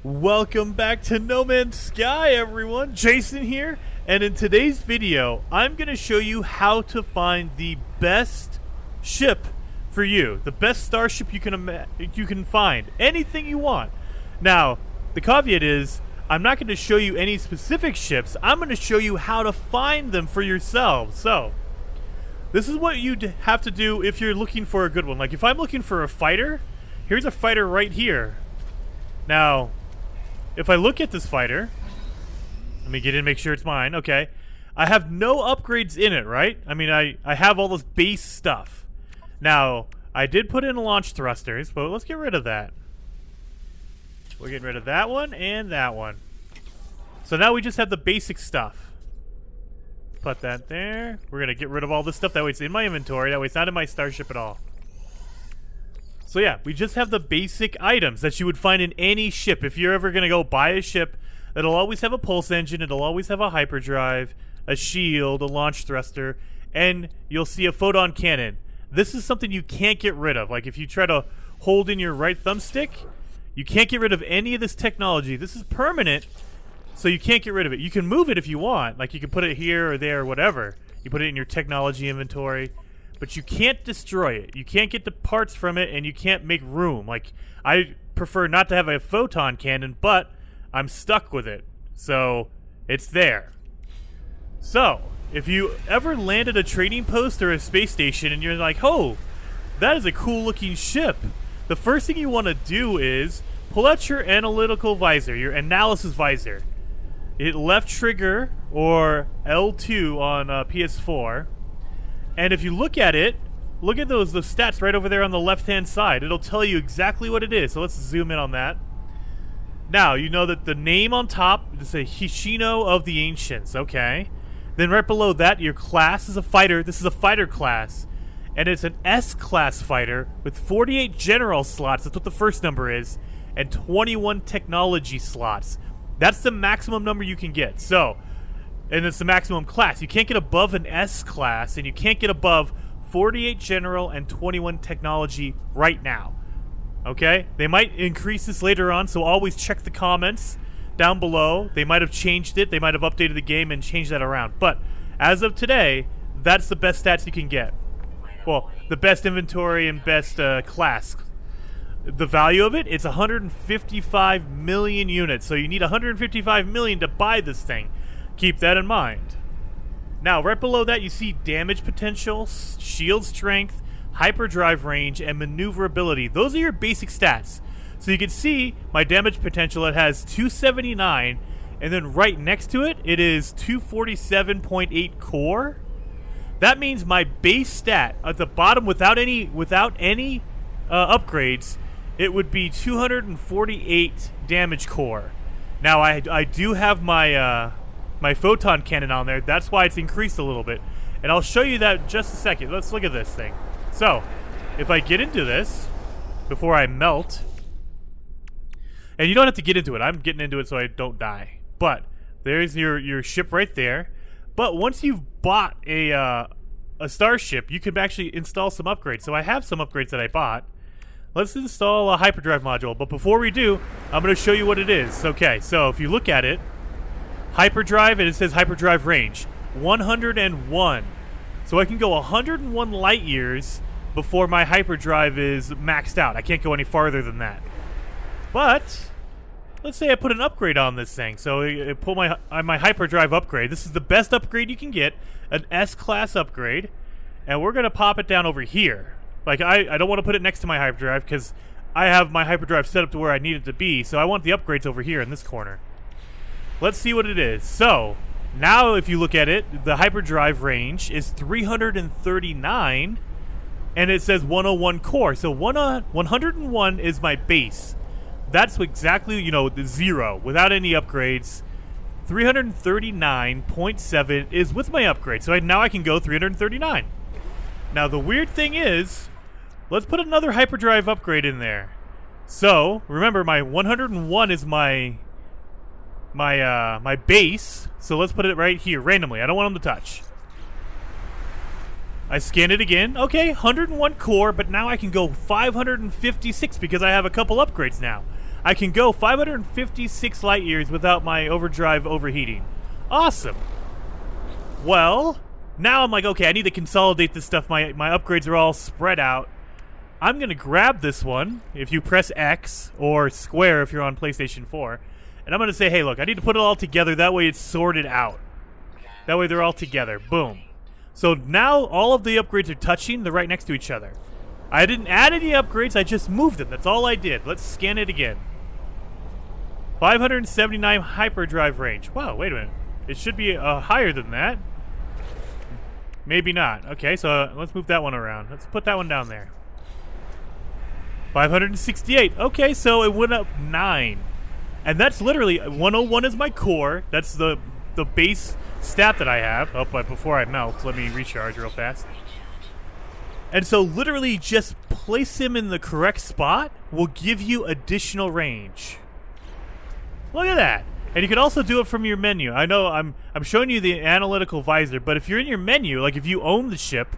Welcome back to No Man's Sky, everyone. Jason here, and in today's video, I'm going to show you how to find the best ship for you, the best starship you can find, anything you want. Now, the caveat is, I'm not going to show you any specific ships. I'm going to show you how to find them for yourselves. So, this is what you'd have to do if you're looking for a good one. Like, if I'm looking for a fighter, here's a fighter right here. Now, if I look at this fighter, let me get in and make sure it's mine. Okay. I have no upgrades in it, right? I mean, I have all this base stuff. Now, I did put in launch thrusters, but let's get rid of that. We're getting rid of that one and that one. So now we just have the basic stuff. Put that there. We're going to get rid of all this stuff. That way it's in my inventory. That way it's not in my starship at all. So yeah, we just have the basic items that you would find in any ship. If you're ever going to go buy a ship, it'll always have a pulse engine, it'll always have a hyperdrive, a shield, a launch thruster, and you'll see a photon cannon. This is something you can't get rid of. Like if you try to hold in your right thumbstick, you can't get rid of any of this technology. This is permanent, so you can't get rid of it. You can move it if you want. Like you can put it here or there or whatever. You put it in your technology inventory. But you can't destroy it. You can't get the parts from it, and you can't make room. Like, I prefer not to have a photon cannon, but I'm stuck with it. So, it's there. So, if you ever land at a trading post or a space station, and you're like, oh, that is a cool-looking ship, the first thing you want to do is pull out your analytical visor, your analysis visor. Hit left trigger, or L2 on PS4, and if you look at it, look at those stats right over there on the left-hand side. It'll tell you exactly what it is. So let's zoom in on that. Now, you know that the name on top is a Hishino of the Ancients, okay? Then right below that, your class is a fighter. This is a fighter class. And it's an S-class fighter with 48 general slots. That's what the first number is. And 21 technology slots. That's the maximum number you can get. So, and it's the maximum class. You can't get above an S class, and you can't get above 48 general and 21 technology right now. Okay? They might increase this later on, so always check the comments down below. They might have changed it. They might have updated the game and changed that around. But as of today, that's the best stats you can get. Well, the best inventory and best class. The value of it, it's 155 million units. So you need 155 million to buy this thing. Keep that in mind. Now, right below that, you see damage potential, shield strength, hyperdrive range, and maneuverability. Those are your basic stats. So you can see my damage potential, it has 279, and then right next to it, it is 247.8 core. That means my base stat at the bottom, without any upgrades, it would be 248 damage core. Now, I do have my my photon cannon on there. That's why it's increased a little bit. And I'll show you that in just a second. Let's look at this thing. So, if I get into this, before I melt, and you don't have to get into it. I'm getting into it so I don't die. But, there's your ship right there. But once you've bought a starship, you can actually install some upgrades. So I have some upgrades that I bought. Let's install a hyperdrive module. But before we do, I'm going to show you what it is. Okay, so if you look at it, hyperdrive, and it says hyperdrive range 101. So I can go 101 light years before my hyperdrive is maxed out. I can't go any farther than that. But let's say I put an upgrade on this thing. So I pull my hyperdrive upgrade. This is the best upgrade you can get, an S-class upgrade, and we're going to pop it down over here. Like I don't want to put it next to my hyperdrive because I have my hyperdrive set up to where I need it to be. So I want the upgrades over here in this corner. Let's see what it is. So, now if you look at it, the hyperdrive range is 339, and it says 101 core. So 101 is my base. That's exactly, the 0, without any upgrades. 339.7 is with my upgrade. So now I can go 339. Now the weird thing is, let's put another hyperdrive upgrade in there. So, remember my 101 is my base, so let's put it right here randomly. I don't want them to touch. I scan it again. Okay, 101 core, but now I can go 556 because I have a couple upgrades now. I can go 556 light years without my overdrive overheating. Awesome. Well, now I'm like, okay, I need to consolidate this stuff. My upgrades are all spread out. I'm going to grab this one, if you press X, or square if you're on PlayStation 4, and I'm going to say, hey, look, I need to put it all together. That way it's sorted out. That way they're all together. Boom. So now all of the upgrades are touching. They're right next to each other. I didn't add any upgrades. I just moved them. That's all I did. Let's scan it again. 579 hyperdrive range. Wow, wait a minute. It should be higher than that. Maybe not. Okay, so let's move that one around. Let's put that one down there. 568. Okay, so it went up 9. And that's literally 101 is my core. That's the base stat that I have. Oh, but before I melt, let me recharge real fast. And so literally just place him in the correct spot will give you additional range. Look at that. And you can also do it from your menu. I know I'm showing you the analytical visor, but if you're in your menu, like if you own the ship,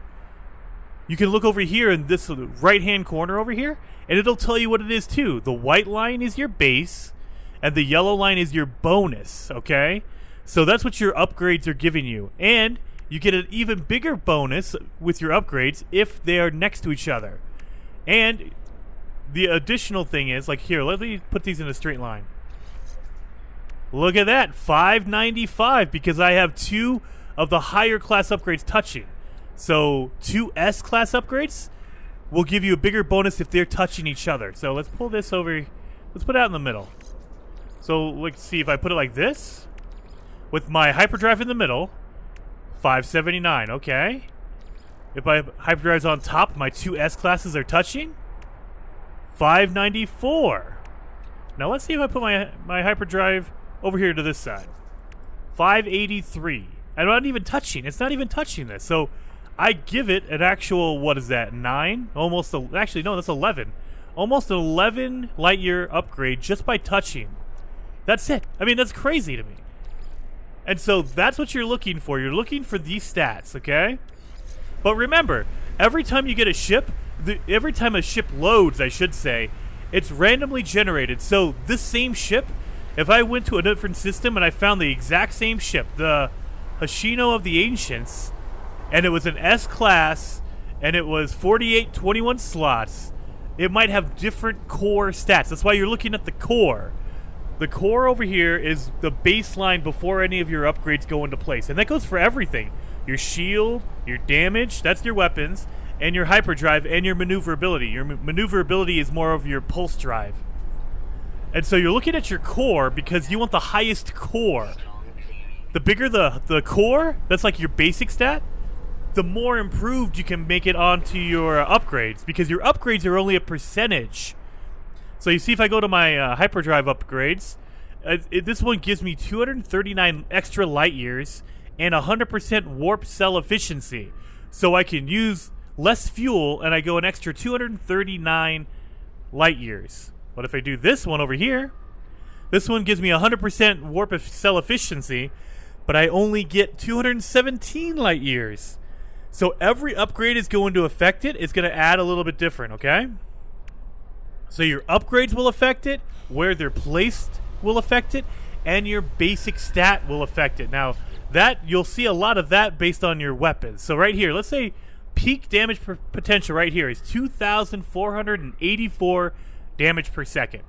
you can look over here in this right-hand corner over here, and it'll tell you what it is too. The white line is your base, and the yellow line is your bonus, okay? So that's what your upgrades are giving you. And you get an even bigger bonus with your upgrades if they are next to each other. And the additional thing is, like here, let me put these in a straight line. Look at that, 595, because I have 2 of the higher class upgrades touching. So 2 S class upgrades will give you a bigger bonus if they're touching each other. So let's pull this over. Let's put it out in the middle. So let's see if I put it like this. With my hyperdrive in the middle, 579, okay. If my hyperdrive's on top, my 2 S classes are touching, 594. Now let's see if I put my hyperdrive over here to this side. 583. I'm not even touching. It's not even touching this. So I give it an actual, what is that, 9? Almost, actually, no, that's 11. Almost an 11 light year upgrade just by touching. That's it. I mean, that's crazy to me. And so that's what you're looking for. You're looking for these stats, okay? But remember, every time you get a ship, every time a ship loads, I should say, it's randomly generated. So this same ship, if I went to a different system and I found the exact same ship, the Hoshino of the Ancients, and it was an S class, and it was 4821 slots, it might have different core stats. That's why you're looking at the core. The core over here is the baseline before any of your upgrades go into place. And that goes for everything. Your shield, your damage, that's your weapons, and your hyperdrive and your maneuverability. Your maneuverability is more of your pulse drive. And so you're looking at your core because you want the highest core. The bigger the core, that's like your basic stat, the more improved you can make it onto your upgrades, because your upgrades are only a percentage. So you see if I go to my hyperdrive upgrades, this one gives me 239 extra light years and 100% warp cell efficiency. So I can use less fuel and I go an extra 239 light years. But if I do this one over here, this one gives me 100% warp cell efficiency, but I only get 217 light years. So every upgrade is going to affect it. It's going to add a little bit different, okay? So your upgrades will affect it, where they're placed will affect it, and your basic stat will affect it. Now, that you'll see a lot of that based on your weapons. So right here, let's say peak damage potential right here is 2,484 damage per second.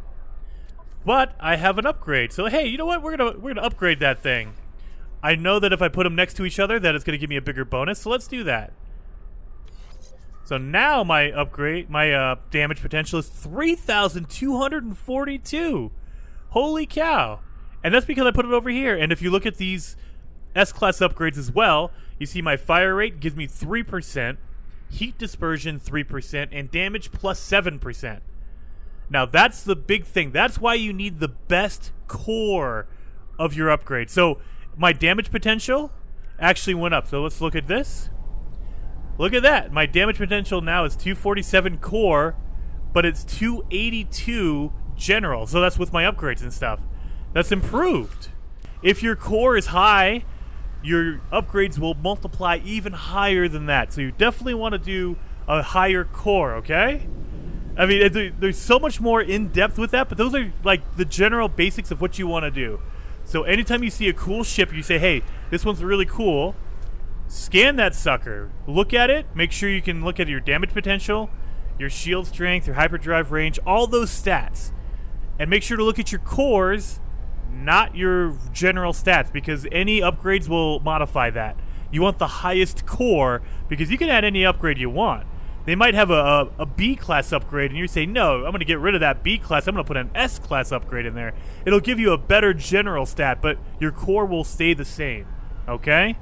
But I have an upgrade. So hey, you know what? We're gonna upgrade that thing. I know that if I put them next to each other, that it's gonna give me a bigger bonus. So let's do that. So now my upgrade, my damage potential is 3,242. Holy cow. And that's because I put it over here. And if you look at these S-Class upgrades as well, you see my fire rate gives me 3%, heat dispersion 3%, and damage plus 7%. Now that's the big thing. That's why you need the best core of your upgrade. So my damage potential actually went up. So let's look at this. Look at that. My damage potential now is 247 core, but it's 282 general. So that's with my upgrades and stuff. That's improved. If your core is high, your upgrades will multiply even higher than that. So you definitely want to do a higher core, okay? I mean, there's so much more in depth with that, but those are like the general basics of what you want to do. So anytime you see a cool ship, you say, hey, this one's really cool. Scan that sucker. Look at it. Make sure you can look at your damage potential, your shield strength, your hyperdrive range, all those stats. And make sure to look at your cores, not your general stats, because any upgrades will modify that. You want the highest core, because you can add any upgrade you want. They might have a B-class upgrade, and you say, no, I'm going to get rid of that B-class. I'm going to put an S-class upgrade in there. It'll give you a better general stat, but your core will stay the same, okay?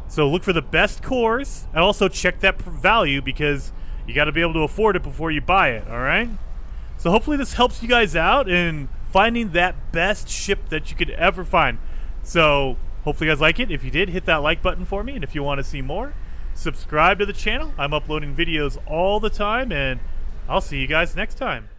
So look for the best cores, and also check that value, because you got to be able to afford it before you buy it, all right? So hopefully this helps you guys out in finding that best ship that you could ever find. So hopefully you guys like it. If you did, hit that like button for me, and if you want to see more, subscribe to the channel. I'm uploading videos all the time, and I'll see you guys next time.